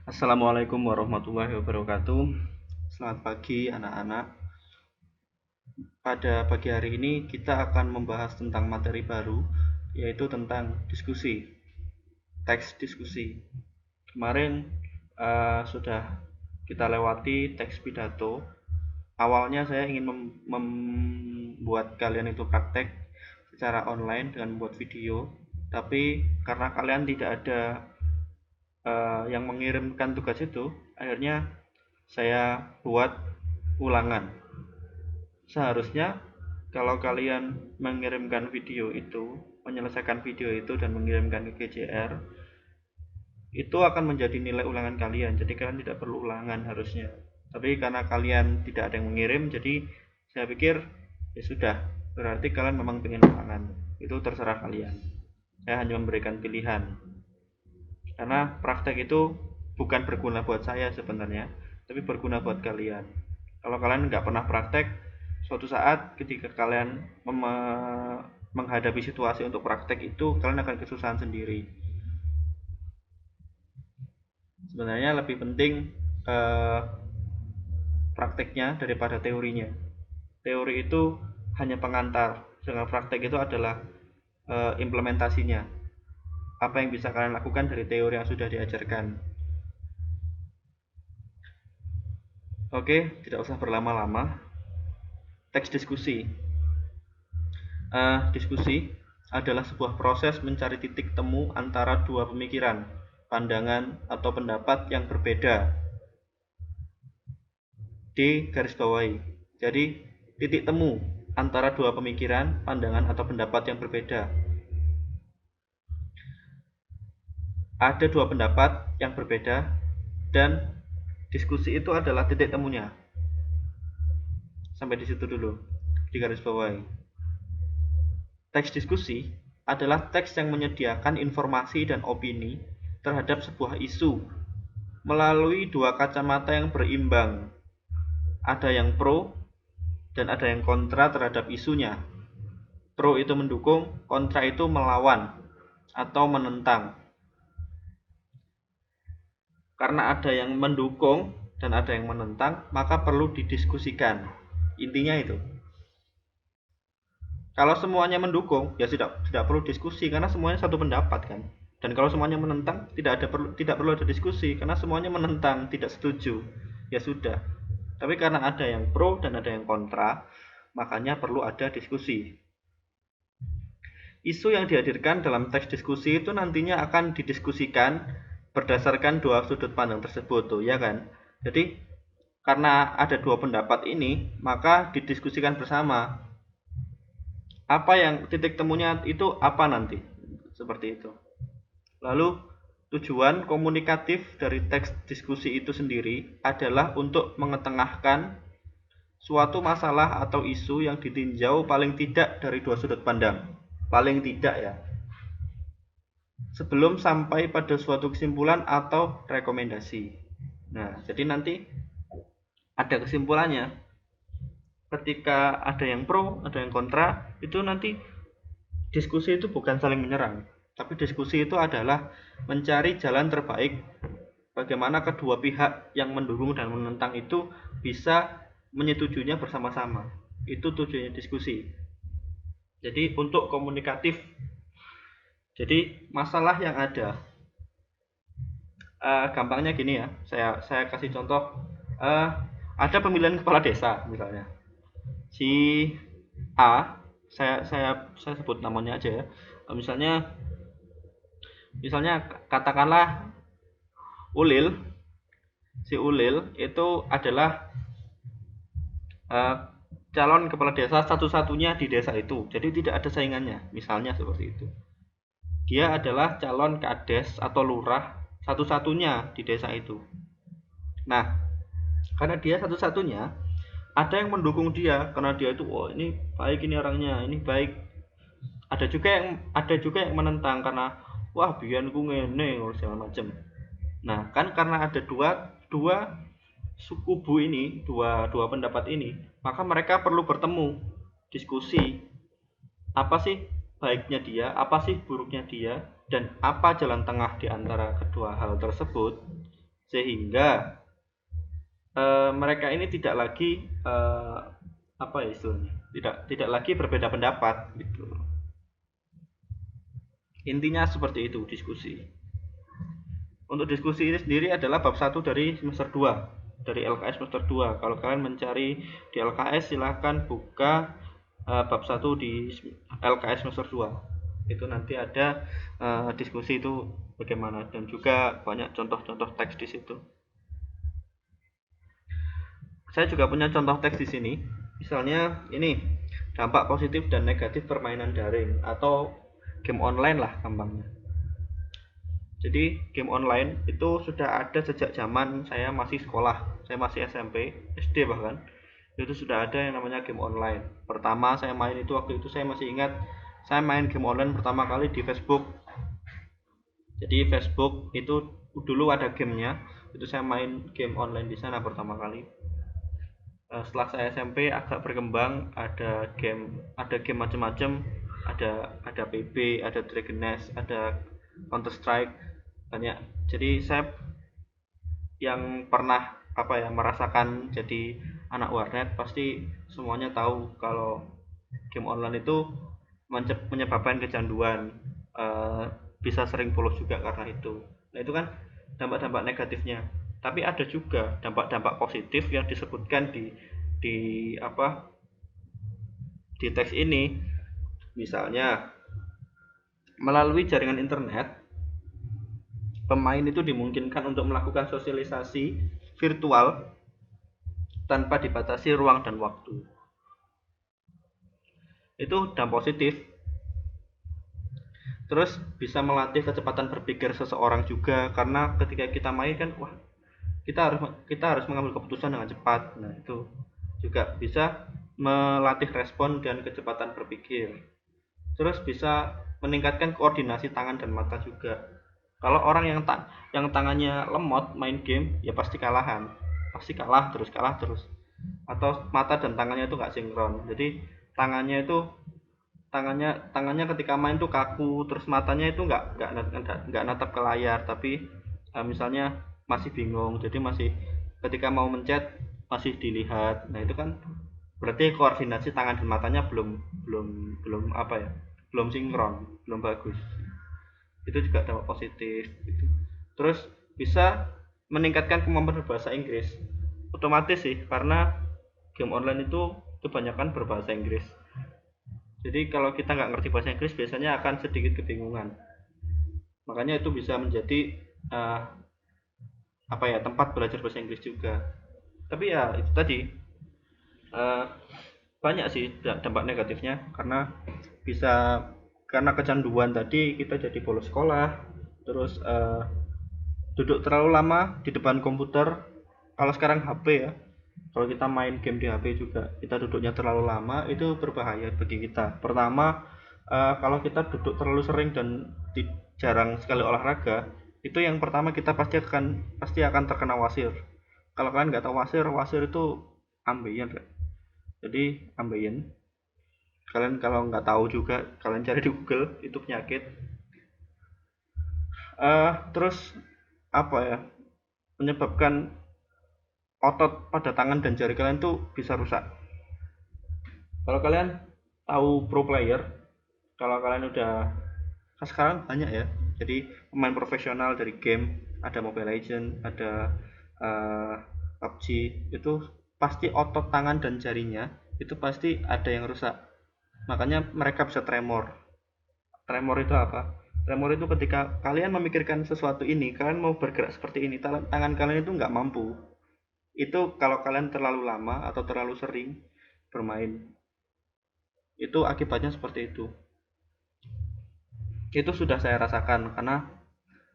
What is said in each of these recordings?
Assalamualaikum warahmatullahi wabarakatuh. Selamat pagi anak-anak. Pada pagi hari ini kita akan membahas tentang materi baru, yaitu tentang diskusi, teks diskusi. Kemarin sudah kita lewati teks pidato. Awalnya saya ingin membuat kalian itu praktek secara online dengan membuat video, tapi karena kalian tidak ada yang mengirimkan tugas itu, akhirnya saya buat ulangan. Seharusnya kalau kalian mengirimkan video itu, menyelesaikan video itu dan mengirimkan ke KJR, itu akan menjadi nilai ulangan kalian. Jadi kalian tidak perlu ulangan harusnya. Tapi karena kalian tidak ada yang mengirim, jadi saya pikir ya sudah, berarti kalian memang ingin ulangan. Itu terserah kalian. Saya hanya memberikan pilihan. Karena praktek itu bukan berguna buat saya sebenarnya, tapi berguna buat kalian. Kalau kalian nggak pernah praktek, suatu saat ketika kalian menghadapi situasi untuk praktek itu, kalian akan kesusahan sendiri. Sebenarnya lebih penting prakteknya daripada teorinya. Teori itu hanya pengantar, sedangkan praktek itu adalah implementasinya. Apa yang bisa kalian lakukan dari teori yang sudah diajarkan. Oke, tidak usah berlama-lama. Teks diskusi. Diskusi adalah sebuah proses mencari titik temu antara dua pemikiran, pandangan, atau pendapat yang berbeda. Di garis bawahi. Jadi, titik temu antara dua pemikiran, pandangan, atau pendapat yang berbeda. Ada dua pendapat yang berbeda, dan diskusi itu adalah titik temunya. Sampai di situ dulu, di garis bawahi. Teks diskusi adalah teks yang menyediakan informasi dan opini terhadap sebuah isu melalui dua kacamata yang berimbang. Ada yang pro dan ada yang kontra terhadap isunya. Pro itu mendukung, kontra itu melawan atau menentang. Karena ada yang mendukung dan ada yang menentang, maka perlu didiskusikan. Intinya itu. Kalau semuanya mendukung, ya tidak perlu diskusi karena semuanya satu pendapat kan. Dan kalau semuanya menentang, tidak perlu ada diskusi karena semuanya menentang, tidak setuju. Ya sudah. Tapi karena ada yang pro dan ada yang kontra, makanya perlu ada diskusi. Isu yang dihadirkan dalam teks diskusi itu nantinya akan didiskusikan berdasarkan dua sudut pandang tersebut tuh, ya kan? Jadi karena ada dua pendapat ini, maka didiskusikan bersama. Apa yang titik temunya itu apa nanti? Seperti itu. Lalu tujuan komunikatif dari teks diskusi itu sendiri adalah untuk mengetengahkan suatu masalah atau isu yang ditinjau paling tidak dari dua sudut pandang. Paling tidak ya. Sebelum sampai pada suatu kesimpulan atau rekomendasi. Nah, jadi nanti ada kesimpulannya. Ketika ada yang pro, ada yang kontra, itu nanti diskusi itu bukan saling menyerang, tapi diskusi itu adalah mencari jalan terbaik bagaimana kedua pihak yang mendukung dan menentang itu bisa menyetujuinya bersama-sama. Itu tujuannya diskusi. Jadi untuk komunikatif. Jadi masalah yang ada, gampangnya gini ya, saya kasih contoh. Ada pemilihan kepala desa misalnya. Si A, saya sebut namanya aja ya. Misalnya katakanlah Ulil. Si Ulil itu adalah calon kepala desa satu-satunya di desa itu. Jadi tidak ada saingannya, misalnya seperti itu. Dia adalah calon kades atau lurah satu-satunya di desa itu. Nah, karena dia satu-satunya, ada yang mendukung dia karena dia itu, oh ini baik, ini orangnya, ini baik. Ada juga yang menentang karena wah bianku ngene segala macam. Nah, kan karena ada dua kubu ini, dua pendapat ini, maka mereka perlu bertemu, diskusi. Apa sih baiknya dia, apa sih buruknya dia, dan apa jalan tengah di antara kedua hal tersebut, sehingga mereka ini tidak lagi apa ya istilahnya, tidak lagi berbeda pendapat gitu. Intinya seperti itu diskusi. Untuk diskusi ini sendiri adalah bab 1 dari semester 2, dari LKS semester 2. Kalau kalian mencari di LKS silahkan buka bab 1 di LKS semester 2. Itu nanti ada diskusi itu bagaimana, dan juga banyak contoh-contoh teks di situ. Saya juga punya contoh teks di sini. Misalnya ini, dampak positif dan negatif permainan daring atau game online lah gampangnya. Jadi game online itu sudah ada sejak zaman saya masih sekolah, saya masih SMP, SD bahkan. Itu sudah ada yang namanya game online. Pertama saya main itu, waktu itu saya masih ingat, saya main game online pertama kali di Facebook. Jadi Facebook itu dulu ada gamenya, itu saya main game online di sana pertama kali. Setelah saya SMP agak berkembang, ada game macam-macam, ada PB, ada Dragon Nest, ada Counter Strike, banyak. Jadi saya yang pernah merasakan jadi anak warnet pasti semuanya tahu kalau game online itu menyebabkan kecanduan, bisa sering bolos juga karena itu. Nah itu kan dampak-dampak negatifnya, tapi ada juga dampak-dampak positif yang disebutkan di teks ini. Misalnya melalui jaringan internet, pemain itu dimungkinkan untuk melakukan sosialisasi virtual tanpa dibatasi ruang dan waktu. Itu dampak positif. Terus bisa melatih kecepatan berpikir seseorang juga, karena ketika kita main kan kita harus mengambil keputusan dengan cepat. Nah, itu juga bisa melatih respon dan kecepatan berpikir. Terus bisa meningkatkan koordinasi tangan dan mata juga. Kalau orang yang tangannya lemot main game ya pasti pasti kalah terus, atau mata dan tangannya itu nggak sinkron. Jadi tangannya ketika main tuh kaku, terus matanya itu nggak natap ke layar, tapi misalnya masih bingung, jadi masih ketika mau mencet masih dilihat. Nah itu kan berarti koordinasi tangan dan matanya belum sinkron, belum bagus. Itu juga dampak positif gitu. Terus bisa meningkatkan kemampuan berbahasa Inggris, otomatis sih, karena game online itu kebanyakan berbahasa Inggris. Jadi kalau kita nggak ngerti bahasa Inggris biasanya akan sedikit kebingungan. Makanya itu bisa menjadi tempat belajar bahasa Inggris juga. Tapi ya itu tadi, banyak sih dampak negatifnya, karena kecanduan tadi kita jadi bolos sekolah, terus duduk terlalu lama di depan komputer. Kalau sekarang HP ya, kalau kita main game di HP juga kita duduknya terlalu lama, itu berbahaya bagi kita. Pertama, kalau kita duduk terlalu sering dan jarang sekali olahraga, itu yang pertama kita pasti akan terkena wasir. Kalau kalian nggak tahu wasir itu ambeien. Jadi ambeien, kalian kalau nggak tahu juga kalian cari di Google, itu penyakit. Terus menyebabkan otot pada tangan dan jari kalian tuh bisa rusak. Kalau kalian tahu pro player, kalau kalian udah sekarang banyak ya, jadi pemain profesional dari game, ada Mobile Legends, ada PUBG, itu pasti otot tangan dan jarinya itu pasti ada yang rusak. Makanya mereka bisa tremor. Tremor itu apa? Tremor itu ketika kalian memikirkan sesuatu ini, kalian mau bergerak seperti ini, tangan kalian itu nggak mampu. Itu kalau kalian terlalu lama atau terlalu sering bermain, itu akibatnya seperti itu. Itu sudah saya rasakan karena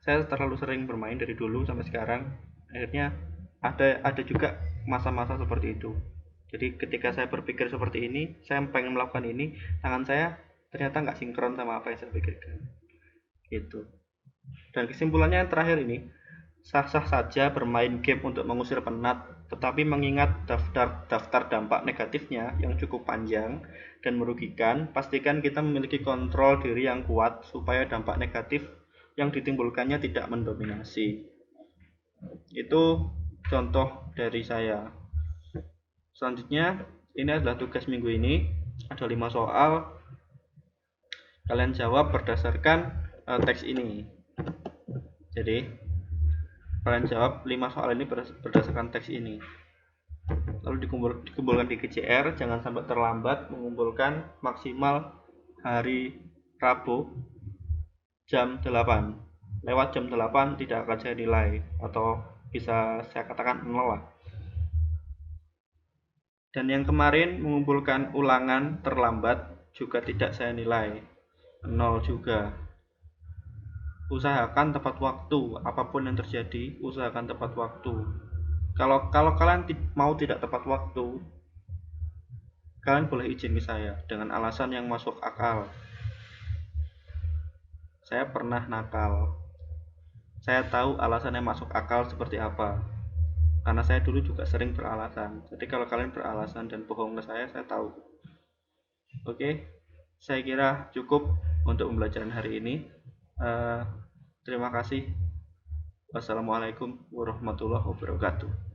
saya terlalu sering bermain dari dulu sampai sekarang. Akhirnya ada juga masa-masa seperti itu. Jadi ketika saya berpikir seperti ini, saya pengen melakukan ini, tangan saya ternyata nggak sinkron sama apa yang saya pikirkan. Gitu. Dan kesimpulannya yang terakhir ini, sah-sah saja bermain game untuk mengusir penat, tetapi mengingat daftar dampak negatifnya yang cukup panjang dan merugikan, pastikan kita memiliki kontrol diri yang kuat supaya dampak negatif yang ditimbulkannya tidak mendominasi. Itu contoh dari saya. Selanjutnya, ini adalah tugas minggu ini. Ada 5 soal. Kalian jawab berdasarkan teks ini. Jadi, kalian jawab 5 soal ini berdasarkan teks ini. Lalu dikumpulkan di GCR, jangan sampai terlambat. Mengumpulkan maksimal hari Rabu jam 8. Lewat jam 8 tidak akan saya nilai, atau bisa saya katakan 0 lah. Dan yang kemarin mengumpulkan ulangan terlambat juga tidak saya nilai, 0 juga. Usahakan tepat waktu, apapun yang terjadi usahakan tepat waktu. Kalau kalian mau tidak tepat waktu, kalian boleh izin ke saya dengan alasan yang masuk akal. Saya pernah nakal, saya tahu alasan yang masuk akal seperti apa, karena saya dulu juga sering beralasan. Jadi kalau kalian beralasan dan bohong ke saya tahu. Oke, saya kira cukup untuk pembelajaran hari ini. Terima kasih. Wassalamualaikum warahmatullahi wabarakatuh.